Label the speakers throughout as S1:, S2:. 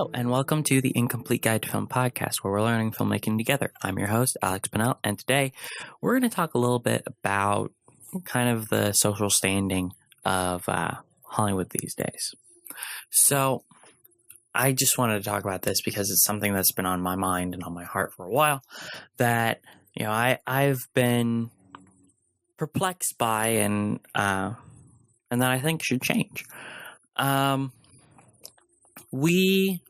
S1: Hello, and welcome to the Incomplete Guide to Film podcast, where we're learning filmmaking together. I'm your host, Alex Pennell, and today we're going to talk a little bit about kind of the social standing of Hollywood these days. So I just wanted to talk about this because it's something that's been on my mind and on my heart for a while that, I've been perplexed by and that I think should change. We,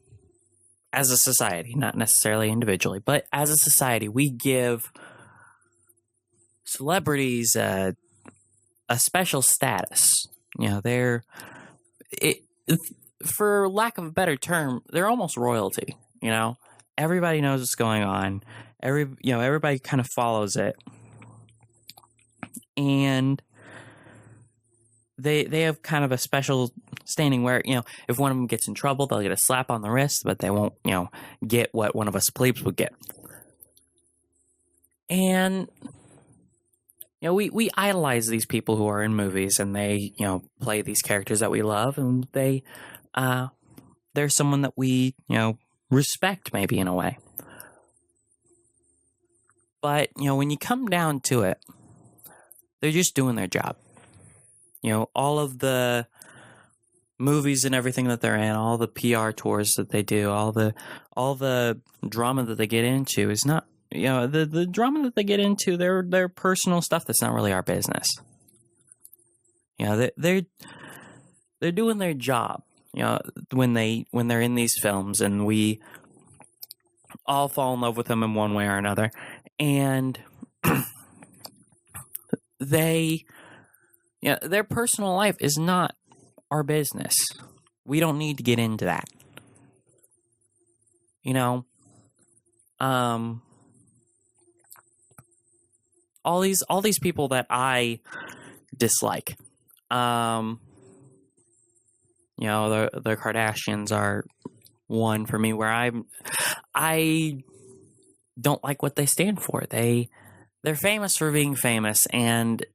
S1: as a society, not necessarily individually, but as a society, we give celebrities a special status. For lack of a better term, they're almost royalty. Everybody knows what's going on. Everybody kind of follows it, and They have kind of a special standing where, if one of them gets in trouble, they'll get a slap on the wrist, but they won't, get what one of us plebes would get. And, we idolize these people who are in movies and they, play these characters that we love, and they're someone that we, respect maybe in a way. But, when you come down to it, they're just doing their job. All of the movies and everything that they're in, all the PR tours that they do, all the drama that they get into is not, the drama that they get into, their personal stuff that's not really our business. They're doing their job, when they're in these films, and we all fall in love with them in one way or another, and their personal life is not our business. We don't need to get into that. All these people that I dislike. The Kardashians are one for me where I don't like what they stand for. They're famous for being famous, and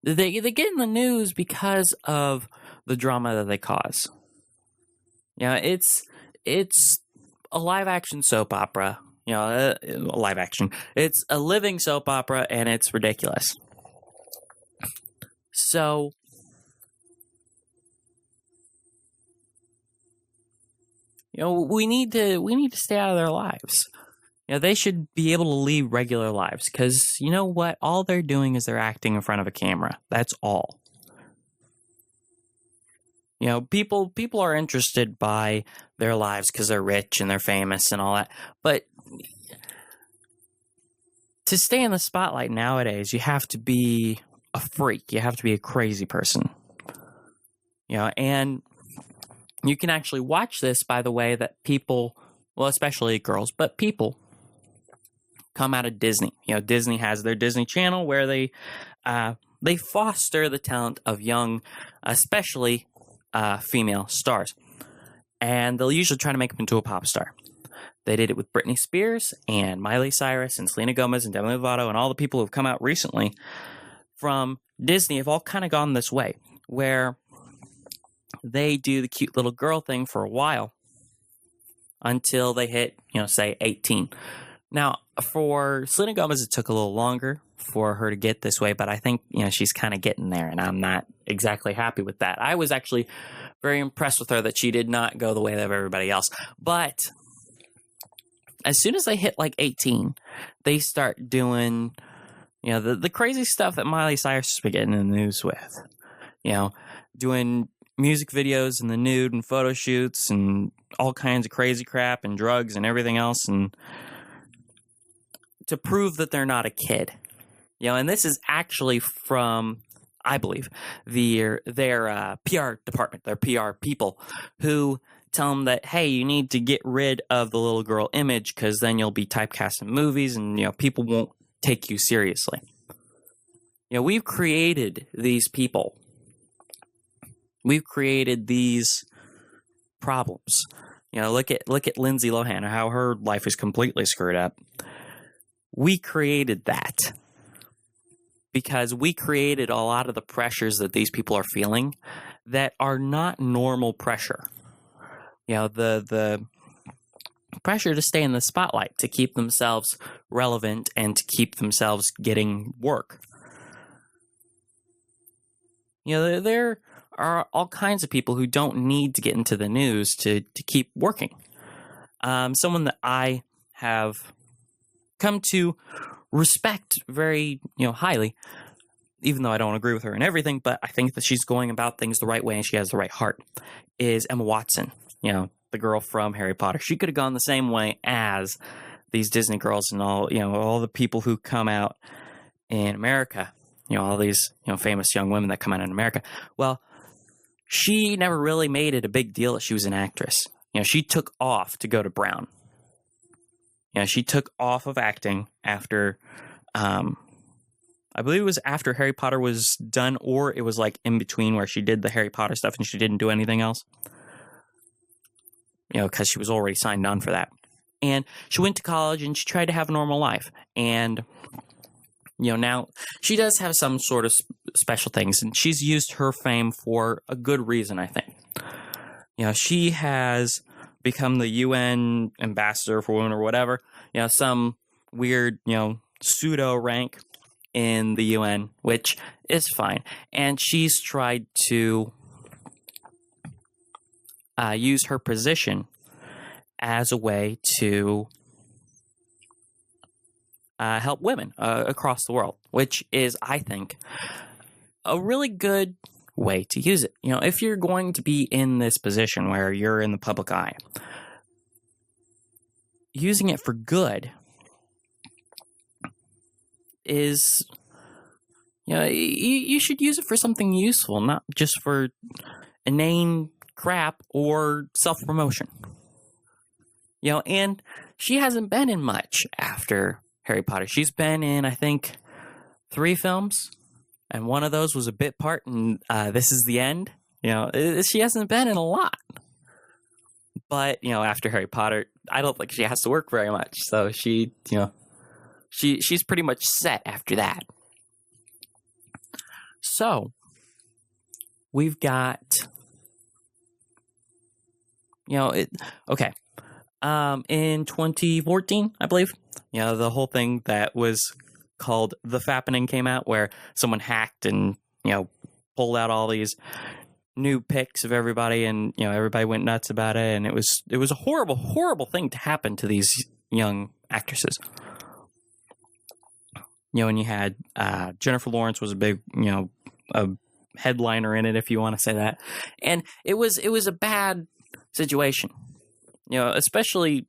S1: they get in the news because of the drama that they cause. It's a live action soap opera. Live action. It's a living soap opera, and it's ridiculous. So, we need to stay out of their lives. They should be able to lead regular lives, because you know what? All they're doing is they're acting in front of a camera. That's all. People are interested by their lives because they're rich and they're famous and all that. But to stay in the spotlight nowadays, you have to be a freak. You have to be a crazy person. And you can actually watch this by the way that people, well, especially girls, but people come out of Disney. Disney has their Disney Channel where they foster the talent of young, especially female stars. And they'll usually try to make them into a pop star. They did it with Britney Spears and Miley Cyrus and Selena Gomez and Demi Lovato, and all the people who have come out recently from Disney have all kind of gone this way, where they do the cute little girl thing for a while until they hit, say 18. Now, for Selena Gomez, it took a little longer for her to get this way, but I think, she's kind of getting there, and I'm not exactly happy with that. I was actually very impressed with her that she did not go the way of everybody else. But as soon as they hit like 18, they start doing, the crazy stuff that Miley Cyrus has been getting in the news with. Doing music videos in the nude and photo shoots and all kinds of crazy crap and drugs and everything else, and to prove that they're not a kid. And this is actually from, I believe, their PR department, their PR people, who tell them that, hey, you need to get rid of the little girl image, because then you'll be typecast in movies and, people won't take you seriously. We've created these people. We've created these problems. Look at Lindsay Lohan, how her life is completely screwed up. We created that because we created a lot of the pressures that these people are feeling that are not normal pressure. the pressure to stay in the spotlight, to keep themselves relevant and to keep themselves getting work. There are all kinds of people who don't need to get into the news to keep working. Someone that I have come to respect very, highly, even though I don't agree with her in everything, but I think that she's going about things the right way and she has the right heart, is Emma Watson, the girl from Harry Potter. She could have gone the same way as these Disney girls and all the people who come out in America, all these, famous young women that come out in America. Well, she never really made it a big deal that she was an actress. She took off to go to Brown. She took off of acting after, I believe it was after Harry Potter was done, or it was like in between where she did the Harry Potter stuff and she didn't do anything else. Because she was already signed on for that. And she went to college and she tried to have a normal life. And, now she does have some sort of special things. And she's used her fame for a good reason, I think. She has become the UN ambassador for women or whatever. Some weird, pseudo rank in the UN, which is fine. And she's tried to use her position as a way to help women across the world, which is, I think, a really good way to use it. If you're going to be in this position where you're in the public eye, using it for good is, you should use it for something useful, not just for inane crap or self-promotion. And she hasn't been in much after Harry Potter. She's been in, I think, 3 films, and one of those was a bit part in This Is the End. She hasn't been in a lot. But, after Harry Potter, I don't think she has to work very much. So she's pretty much set after that. So, we've got, okay. In 2014, I believe, the whole thing that was called The Fappening came out, where someone hacked and, pulled out all these new pics of everybody, and, everybody went nuts about it, and it was a horrible, horrible thing to happen to these young actresses. And you had Jennifer Lawrence was a big, a headliner in it, if you want to say that, and it was a bad situation. Especially,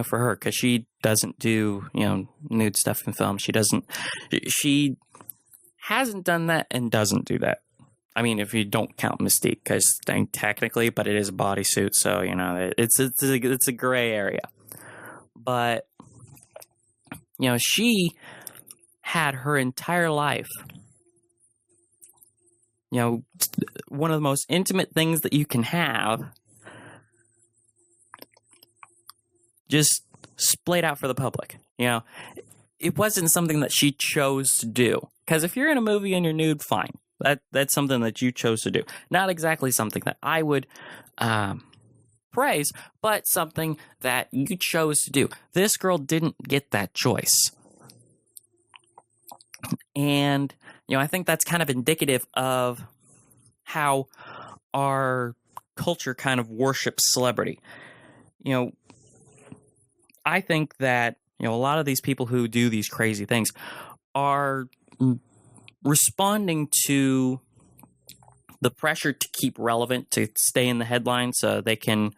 S1: for her, because she doesn't do, nude stuff in film. She hasn't done that and doesn't do that. I mean, if you don't count Mystique, because technically, but it is a bodysuit, so, it's a gray area. But, she had her entire life, one of the most intimate things that you can have, just splayed out for the public. It wasn't something that she chose to do. Because if you're in a movie and you're nude, fine. That's something that you chose to do. Not exactly something that I would praise, but something that you chose to do. This girl didn't get that choice. And, I think that's kind of indicative of how our culture kind of worships celebrity. I think that, a lot of these people who do these crazy things are responding to the pressure to keep relevant, to stay in the headlines so they can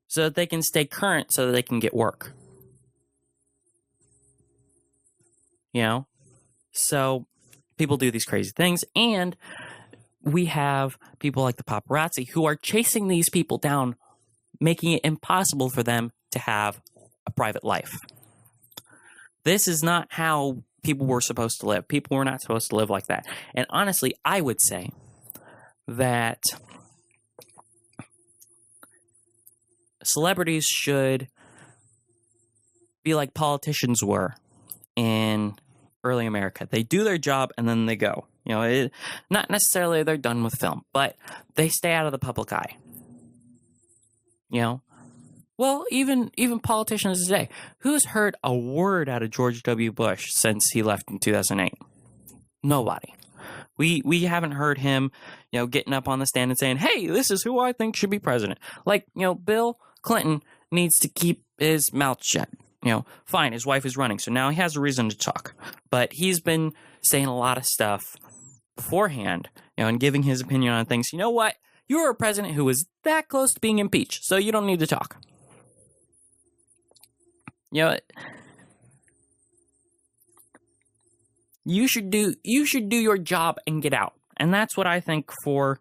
S1: stay current, so that they can get work. So people do these crazy things, and we have people like the paparazzi who are chasing these people down, making it impossible for them to have a private life. This is not how people were supposed to live. People were not supposed to live like that. And honestly, I would say that celebrities should be like politicians were in early America. They do their job and then they go. Not necessarily they're done with film, but they stay out of the public eye. You know, well, even politicians today. Who's heard a word out of George W. Bush since he left in 2008? Nobody. We haven't heard him, getting up on the stand and saying, "Hey, this is who I think should be president." Like, Bill Clinton needs to keep his mouth shut. Fine, his wife is running, so now he has a reason to talk. But he's been saying a lot of stuff beforehand, and giving his opinion on things. You know what? You're a president who was that close to being impeached, so you don't need to talk. You should do your job and get out. And that's what I think for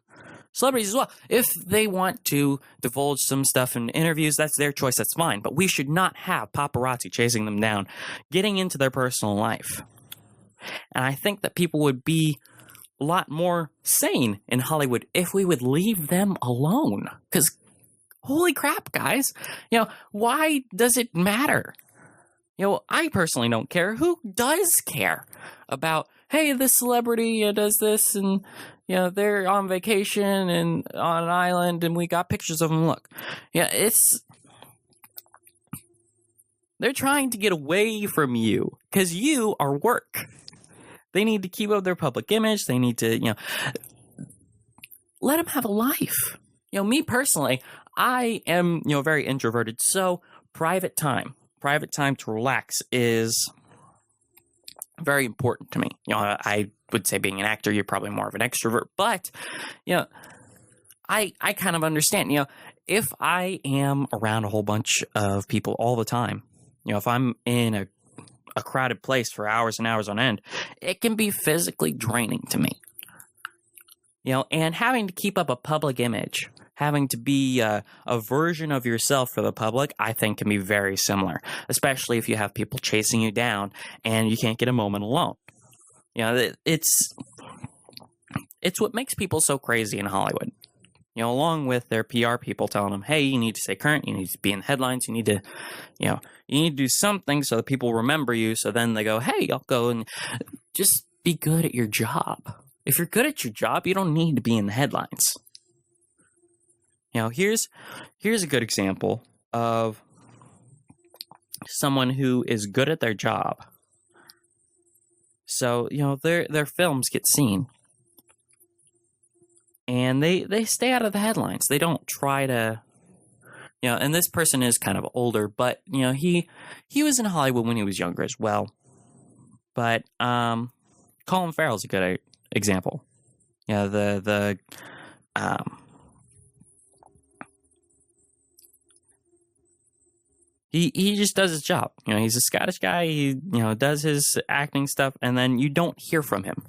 S1: celebrities as well. If they want to divulge some stuff in interviews, that's their choice, that's fine. But we should not have paparazzi chasing them down, getting into their personal life. And I think that people would be a lot more sane in Hollywood if we would leave them alone. Because, holy crap, guys, why does it matter? I personally don't care. Who does care about, hey, this celebrity does this and, they're on vacation and on an island and we got pictures of them. Look, they're trying to get away from you because you are work. They need to keep up their public image. They need to, let them have a life. Me personally, I am, very introverted. So private time to relax is very important to me. I would say being an actor, you're probably more of an extrovert, but, I kind of understand, if I am around a whole bunch of people all the time, if I'm in a crowded place for hours and hours on end, it can be physically draining to me. And having to keep up a public image, having to be a version of yourself for the public, I think can be very similar, especially if you have people chasing you down and you can't get a moment alone. It's what makes people so crazy in Hollywood. Along with their PR people telling them, hey, you need to stay current, you need to be in the headlines, you need to, you need to do something so that people remember you. So then they go, hey, I'll go and just be good at your job. If you're good at your job, you don't need to be in the headlines. Here's a good example of someone who is good at their job. So, their films get seen. And they stay out of the headlines. They don't try to, and this person is kind of older, but, he was in Hollywood when he was younger as well. But Colin Farrell's a good example. He just does his job. He's a Scottish guy. He, does his acting stuff, and then you don't hear from him.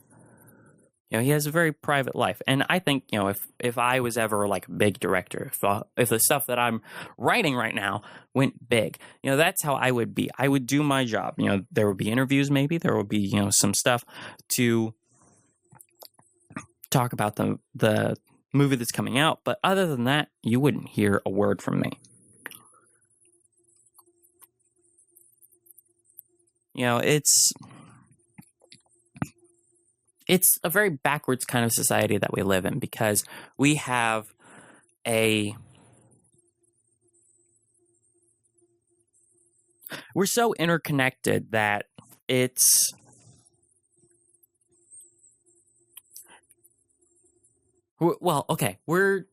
S1: He has a very private life. And I think, if I was ever like a big director, if the stuff that I'm writing right now went big, that's how I would be. I would do my job. There would be interviews, maybe there would be, some stuff to talk about the movie that's coming out. But other than that, you wouldn't hear a word from me. It's a very backwards kind of society that we live in because we have we're so interconnected that we're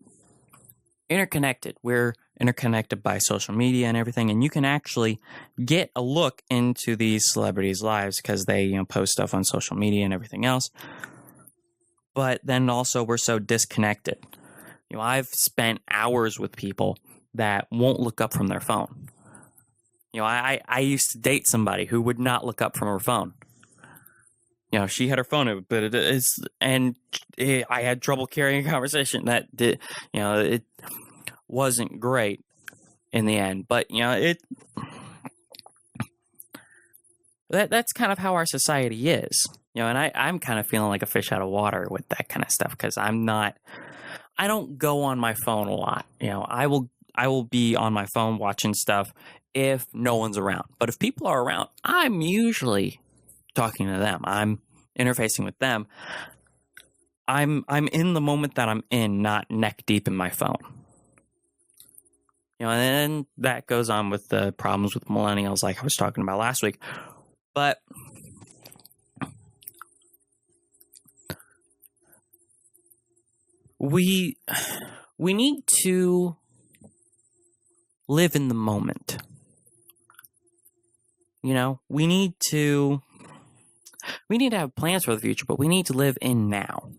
S1: interconnected. We're interconnected by social media and everything, and you can actually get a look into these celebrities' lives because they, post stuff on social media and everything else. But then also we're so disconnected. I've spent hours with people that won't look up from their phone. I used to date somebody who would not look up from her phone. She had her phone, but I had trouble carrying a conversation that did, it wasn't great in the end, but that's kind of how our society is, and I'm kind of feeling like a fish out of water with that kind of stuff because I don't go on my phone a lot. I will be on my phone watching stuff if no one's around, but if people are around, I'm usually talking to them. I'm interfacing with them. I'm in the moment that I'm in, not neck deep in my phone. And then that goes on with the problems with millennials, like I was talking about last week. But we need to live in the moment. We need to have plans for the future, but we need to live in now.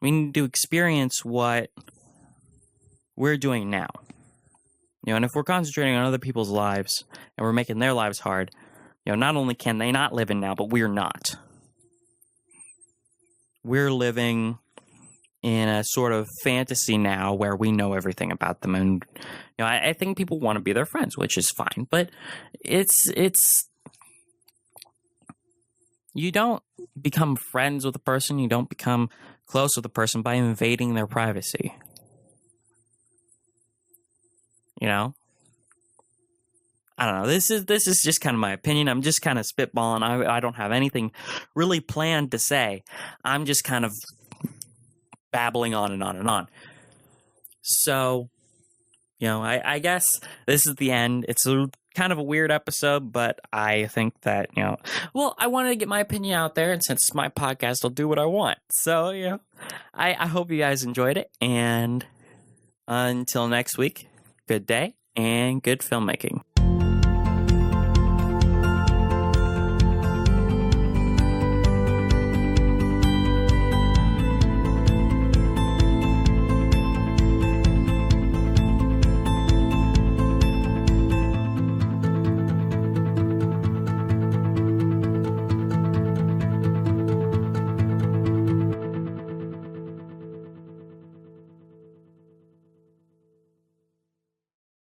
S1: We need to experience what we're doing now. And if we're concentrating on other people's lives and we're making their lives hard, not only can they not live in now, but we're not. We're living in a sort of fantasy now where we know everything about them. And, I think people want to be their friends, which is fine. But it's you don't become friends with a person. You don't become close with a person by invading their privacy. I don't know. This is just kind of my opinion. I'm just kind of spitballing. I don't have anything really planned to say. I'm just kind of babbling on and on and on. So, I guess this is the end. It's kind of a weird episode, but I think that, I wanted to get my opinion out there, and since it's my podcast, I'll do what I want. So, I hope you guys enjoyed it, and until next week, good day and good filmmaking.